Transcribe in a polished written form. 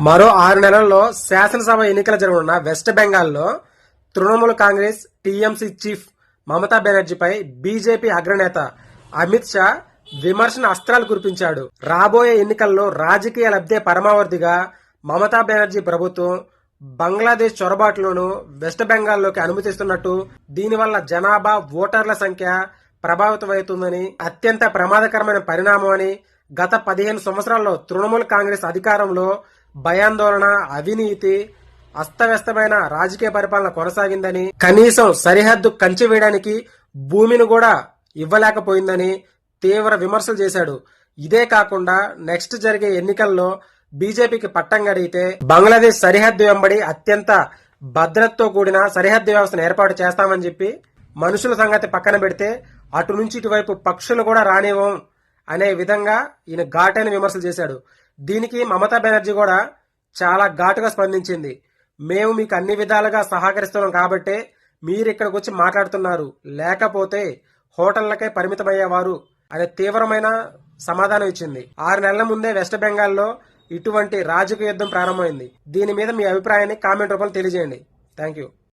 మరో 6 నెలల్లో శాసనసభ ఎన్నికలు జరగనున్న వెస్ట్ బెంగాల్లో తృణమూల్ కాంగ్రెస్ టీఎంసీ చీఫ్ మమతా బెనర్జీపై బీజేపీ అగ్రనేత అమిత్ షా విమర్శన అస్త్రాలు కురిపించాడు. రాబోయే ఎన్నికల్లో రాజకీయ లబ్ధే పరమావధిగా మమతా బెనర్జీ ప్రభుత్వం బంగ్లాదేశ్ చొరబాట్లను వెస్ట్ బెంగాల్లోకి అనుమతిస్తున్నట్టు, దీనివల్ల జనాభా ఓటర్ల సంఖ్య ప్రభావితమవుతుందని, అత్యంత ప్రమాదకరమైన పరిణామం అని, గత 15 సంవత్సరాల్లో తృణమూల్ కాంగ్రెస్ అధికారంలో భయాందోళన, అవినీతి, అస్తవ్యస్తమైన రాజకీయ పరిపాలన కొనసాగిందని, కనీసం సరిహద్దు కంచె వేయడానికి భూమిని కూడా ఇవ్వలేకపోయిందని తీవ్ర విమర్శలు చేశాడు. ఇదే కాకుండా నెక్స్ట్ జరిగే ఎన్నికల్లో బీజేపీకి పట్టం గడిగితే బంగ్లాదేశ్ సరిహద్దు వెంబడి అత్యంత భద్రతతో కూడిన సరిహద్దు వ్యవస్థను ఏర్పాటు చేస్తామని చెప్పి, మనుషుల సంగతి పక్కన పెడితే అటు నుంచి ఇటువైపు పక్షులు కూడా రానివ్వం అనే విధంగా ఈయన ఘాటైన విమర్శలు చేశాడు. దీనికి మమతా బెనర్జీ కూడా చాలా ఘాటుగా స్పందించింది. మేము మీకు అన్ని విధాలుగా సహకరిస్తున్నాం కాబట్టే మీరు ఇక్కడికి వచ్చి మాట్లాడుతున్నారు, లేకపోతే హోటళ్లకే పరిమితమయ్యేవారు అనే తీవ్రమైన సమాధానం ఇచ్చింది. 6 నెలల ముందే వెస్ట్ బెంగాల్లో ఇటువంటి రాజకీయ యుద్ధం ప్రారంభమైంది. దీని మీద మీ అభిప్రాయాన్ని కామెంట్ రూపంలో తెలియజేయండి. Thank you.